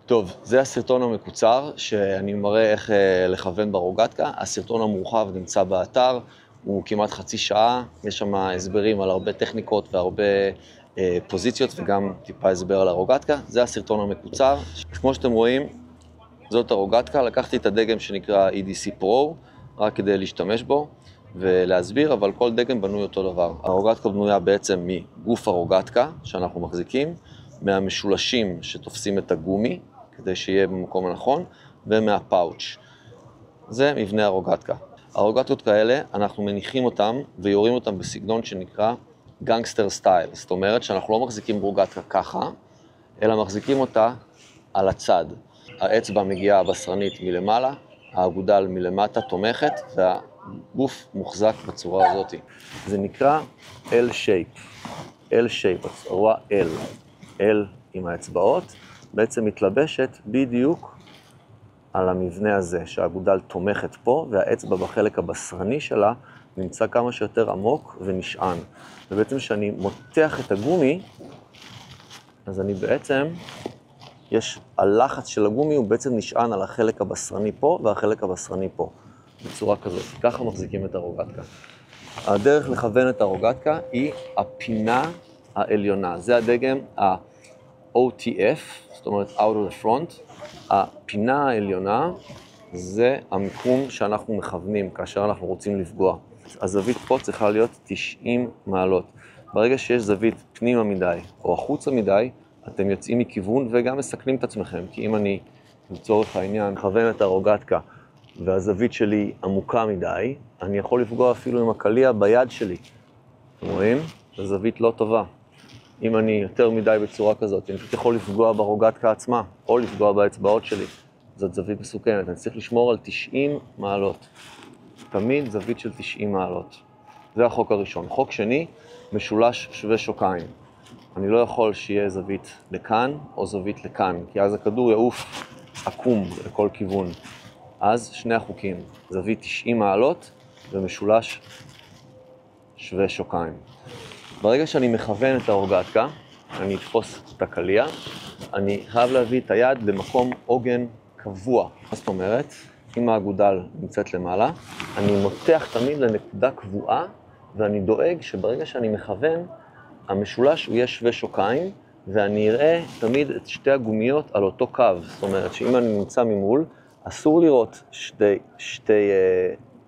טוב, זה הסרטון המקוצר שאני מראה איך לכוון ברוגטקה. הסרטון המורחב נמצא באתר, הוא כמעט חצי שעה, יש שם הסברים על הרבה טכניקות והרבה פוזיציות וגם טיפה הסבר על הרוגטקה. זה הסרטון המקוצר. כמו שאתם רואים, זאת הרוגטקה. לקחתי את הדגם שנקרא EDC Pro, רק כדי להשתמש בו ולהסביר, אבל כל דגם בנוי אותו דבר. הרוגטקה בנויה בעצם מגוף הרוגטקה שאנחנו מחזיקים, מהמשולשים שתופסים את הגומי, כדי שיהיה במקום הנכון, ומהפאוץ'. זה מבנה הרוגטקה. הרוגטקות כאלה, אנחנו מניחים אותם ויורים אותם בסגנון שנקרא גנגסטר סטייל. זאת אומרת שאנחנו לא מחזיקים רוגטקה ככה, אלא מחזיקים אותה על הצד. האצבע מגיעה הבשרנית מלמעלה, האגודל מלמטה תומכת, והגוף מוחזק בצורה הזאת. זה נקרא L-shape. L-shape, הצורה L. L עם האצבעות, בעצם מתלבשת בדיוק על המבנה הזה, שהאגודל תומכת פה, והאצבע בחלק הבשרני שלה נמצא כמה שיותר עמוק ונשען. ובעצם כשאני מותח את הגומי, אז אני בעצם, הלחץ של הגומי הוא בעצם נשען על החלק הבשרני פה, והחלק הבשרני פה, בצורה כזאת. ככה מחזיקים את הרוגטקה. הדרך לכוון את הרוגטקה היא הפינה העליונה. זה הדגם OTF, זאת אומרת out of the front. הפינה העליונה זה המיקום שאנחנו מכוונים כאשר אנחנו רוצים לפגוע. הזווית פה צריכה להיות 90 מעלות. ברגע שיש זווית פנימה מדי או החוצה מדי, אתם יוצאים מכיוון וגם מסכנים את עצמכם. כי אם אני, לצורך העניין, מכוון את הרוגטקה והזווית שלי עמוקה מדי, אני יכול לפגוע אפילו עם הקליע ביד שלי. אתם רואים? זו זווית לא טובה. אם אני יותר מדי בצורה כזאת, אני פשוט יכול לפגוע ברוגטקה עצמה, או לפגוע באצבעות שלי. זאת זווית מסוכנת. אני צריך לשמור על 90 מעלות. תמיד זווית של 90 מעלות. זה החוק הראשון. חוק שני, משולש שווה שוקיים. אני לא יכול שיהיה זווית לכאן או זווית לכאן, כי אז הכדור יעוף עקום לכל כיוון. אז שני החוקים, זווית 90 מעלות ומשולש שווה שוקיים. ברגע שאני מכוון את הרוגטקה, אני אתפוס את הקליע, אני חייב להביא את היד למקום עוגן קבוע. מה זאת אומרת? אם האגודל נמצאת למעלה, אני מותח תמיד לנקודה קבועה, ואני דואג שברגע שאני מכוון, המשולש הוא יהיה שווה שוקיים, ואני אראה תמיד את שתי הגומיות על אותו קו. זאת אומרת שאם אני נמצא ממול, אסור לראות שתי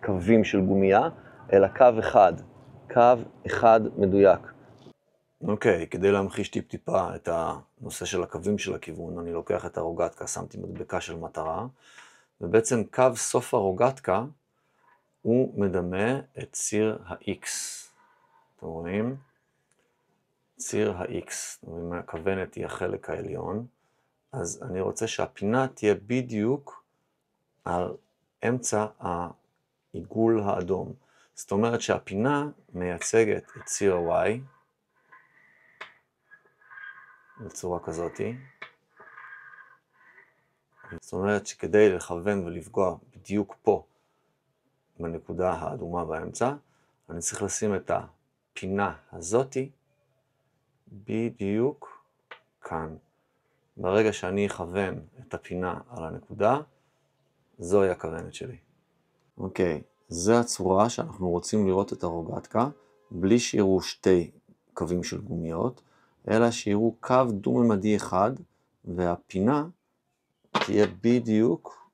קווים של גומייה, אלא קו אחד. קו אחד מדויק. אוקיי, כדי להמחיש טיפה את הנושא של הקווים של הכיוון, אני לוקח את הרוגטקה, שמתי מדבקה של מטרה, ובעצם קו סוף הרוגטקה הוא מדמה את ציר ה-X. אתם רואים? ציר ה-X. הכוונת היא החלק העליון, אז אני רוצה שהפינה תהיה בדיוק על אמצע העיגול האדום. זאת אומרת שהפינה מייצגת את ציר ה-Y בצורה כזאת. זאת אומרת שכדי לכוון ולפגוע בדיוק פה, בנקודה האדומה באמצע, אני צריך לשים את הפינה הזאת בדיוק כאן. ברגע שאני אכוון את הפינה על הנקודה, זוהי הכוונת שלי. אוקיי. זו הצורה שאנחנו רוצים לראות את הרוגטקה, בלי שיראו שתי קווים של גומיות, אלא שיראו קו דו-ממדי אחד, והפינה תהיה בדיוק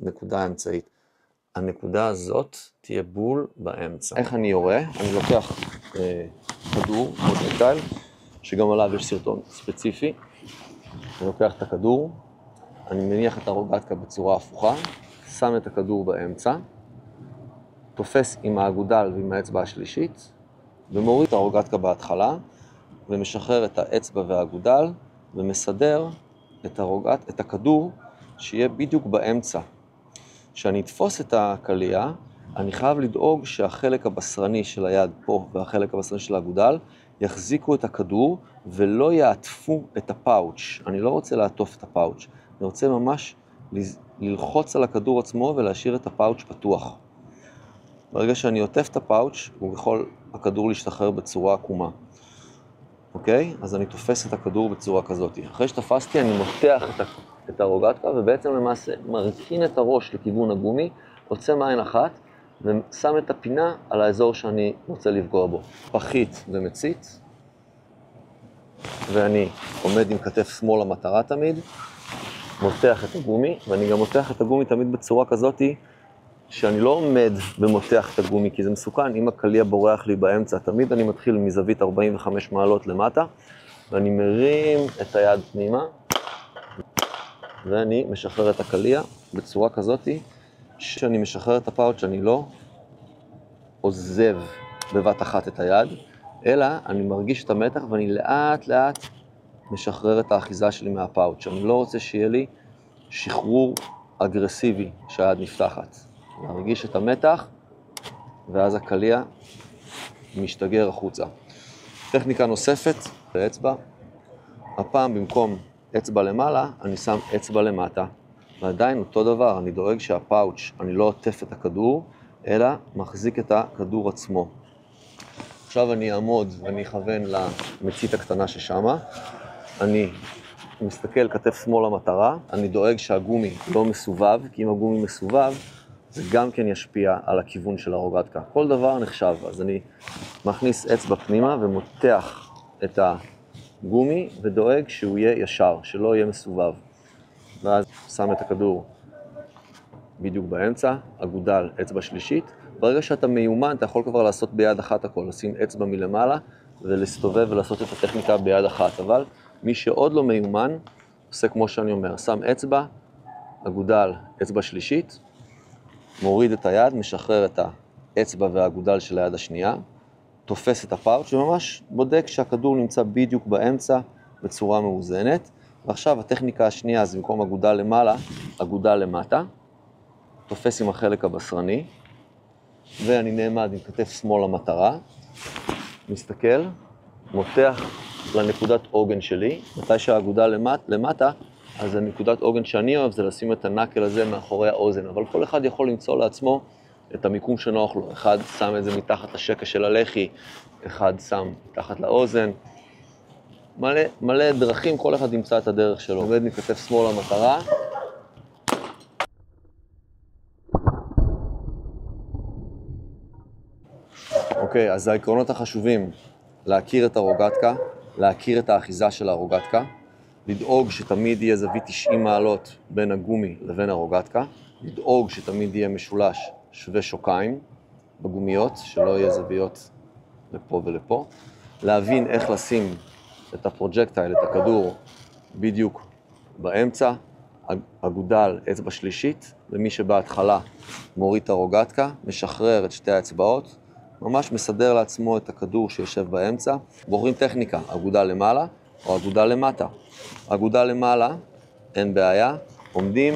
נקודה האמצעית. הנקודה הזאת תהיה בול באמצע. איך אני יורה? אני לוקח כדור, פרוטוקטייל, שגם עליו יש סרטון ספציפי. אני לוקח את הכדור, אני מניח את הרוגטקה בצורה הפוכה, שם את הכדור באמצע, תופס עם האגודל ועם האצבע השלישית, ומוריד את הרוגטקה בהתחלה, ומשחרר את האצבע והאגודל, ומסדר את הכדור שיהיה בדיוק באמצע. כשאני אתפוס את הקליע, אני חייב לדאוג שהחלק הבשרני של היד פה והחלק הבשרני של האגודל יחזיקו את הכדור ולא יעטפו את הפאוץ'. אני לא רוצה לעטוף את הפאוץ', אני רוצה ממש ללחוץ על הכדור עצמו ולהשאיר את הפאוץ' פתוח. ברגע שאני עוטף את הפאוץ', הוא יכול הכדור להשתחרר בצורה עקומה. אוקיי? אז אני תופס את הכדור בצורה כזאת. אחרי שתפסתי, אני מותח את הרוגטקה, ובעצם למעשה מרכין את הראש לכיוון הגומי, עוצם עין אחת, ושם את הפינה על האזור שאני רוצה לפגוע בו. פחית ומצית, ואני עומד עם כתף שמאל למטרה תמיד, מותח את הגומי, ואני גם מותח את הגומי תמיד בצורה כזאת, שאני לא עומד ומותח את הגומי, כי זה מסוכן. אם הקליע בורח לי באמצע, תמיד אני מתחיל מזווית 45 מעלות למטה, ואני מרים את היד פנימה, ואני משחרר את הקליע בצורה כזאת, שאני משחרר את הפאוץ', שאני לא עוזב בבת אחת את היד, אלא אני מרגיש את המתח, ואני לאט לאט משחרר את האחיזה שלי מהפאוץ'. אני לא רוצה שיהיה לי שחרור אגרסיבי שהיד נפתחת. להרגיש את המתח, ואז הקליע משתגר החוצה. טכניקה נוספת, באצבע. הפעם במקום אצבע למעלה, אני שם אצבע למטה. ועדיין אותו דבר, אני דואג שהפאוץ', אני לא עוטף את הכדור, אלא מחזיק את הכדור עצמו. עכשיו אני אעמוד ואני אכוון למצית הקטנה ששמה. אני מסתכל כתף שמאל למטרה, אני דואג שהגומי לא מסובב, כי אם הגומי מסובב, זה גם כן ישפיע על הכיוון של הרוגטקה. כל דבר נחשב, אז אני מכניס אצבע פנימה ומותח את הגומי, ודואג שהוא יהיה ישר, שלא יהיה מסובב. ואז שם את הכדור בדיוק באמצע, אגודל, אצבע שלישית. ברגע שאתה מיומן, אתה יכול כבר לעשות ביד אחת הכל, לשים אצבע מלמעלה, ולהסתובב ולעשות את הטכניקה ביד אחת. אבל מי שעוד לא מיומן, עושה כמו שאני אומר, שם אצבע, אגודל, אצבע שלישית, מוריד את היד, משחרר את האצבע והאגודל של היד השנייה, תופס את הפאוץ' וממש בודק שהכדור נמצא בדיוק באמצע בצורה מאוזנת. ועכשיו הטכניקה השנייה זה במקום אגודל למעלה, אגודל למטה, תופס עם החלק הבשרני, ואני נעמד עם כתף שמאל למטרה, מסתכל, מותח לנקודת עוגן שלי. מתי שהאגודל למטה, אז הנקודת עוגן שאני אוהב זה לשים את הנקל הזה מאחורי האוזן, אבל כל אחד יכול למצוא לעצמו את המיקום שנוח לו. אחד שם את זה מתחת לשקע של הלחי, אחד שם מתחת לאוזן. מלא דרכים, כל אחד ימצא את הדרך שלו. עומד מכתף שמאל למטרה. אוקיי, אז העקרונות החשובים, להכיר את הרוגטקה, להכיר את האחיזה של הרוגטקה, לדאוג שתמיד יהיה זווית 90 מעלות בין הגומי לבין הרוגטקה, לדאוג שתמיד יהיה משולש שווה שוקיים בגומיות, שלא יהיה זוויות לפה ולפה, להבין איך לשים את הפרוג'קטייל, את הכדור, בדיוק באמצע, אגודל, אצבע שלישית, ומי שבהתחלה מוריד את הרוגטקה, משחרר את שתי האצבעות, ממש מסדר לעצמו את הכדור שיושב באמצע. בוחרים טכניקה, אגודל למעלה או אגודל למטה. אגודל למעלה, אין בעיה, עומדים,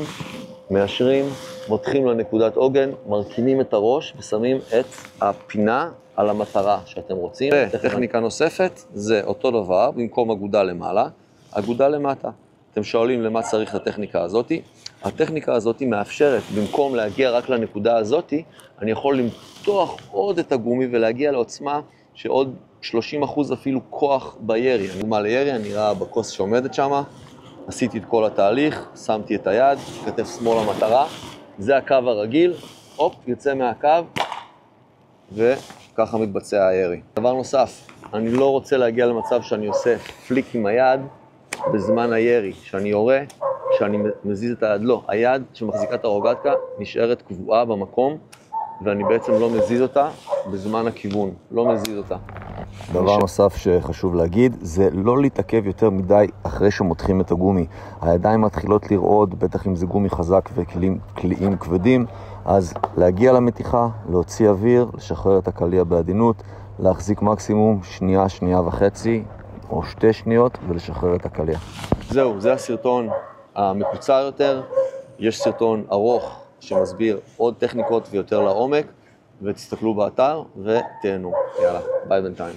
מאשרים, מותחים לנקודת עוגן, מרכינים את הראש ושמים את הפינה על המטרה שאתם רוצים. טכניקה נוספת זה אותו דבר, במקום אגודל למעלה, אגודל למטה. אתם שואלים למה צריך את הטכניקה הזאת. הטכניקה הזאת מאפשרת, במקום להגיע רק לנקודה הזאת, אני יכול למתוח עוד את הגומי ולהגיע לעוצמה שעוד 30% אפילו כוח בירי. אני דוגמה לירי, אני ראה בכוס שעומדת שם, עשיתי את כל התהליך, שמתי את היד, כתף שמאל המטרה, זה הקו הרגיל, הופ, יוצא מהקו, וככה מתבצע הירי. דבר נוסף, אני לא רוצה להגיע למצב שאני עושה פליק עם היד בזמן הירי, שאני יורה, שאני מזיז את היד, לא. היד שמחזיקה את הרוגטקה נשארת קבועה במקום, ואני בעצם לא מזיז אותה בזמן הכיוון, לא מזיז אותה. דבר נוסף שחשוב להגיד, זה לא להתעכב יותר מדי אחרי שמותחים את הגומי. הידיים מתחילות לרעוד, בטח אם זה גומי חזק וקליעים כבדים, אז להגיע למתיחה, להוציא אוויר, לשחרר את הקליע בעדינות, להחזיק מקסימום שנייה, שנייה וחצי, או 2 שניות, ולשחרר את הקליע. זהו, זה הסרטון המקוצר יותר. יש סרטון ארוך שמסביר עוד טכניקות ויותר לעומק, ותסתכלו באתר ותהנו. יאללה, ביי בינתיים.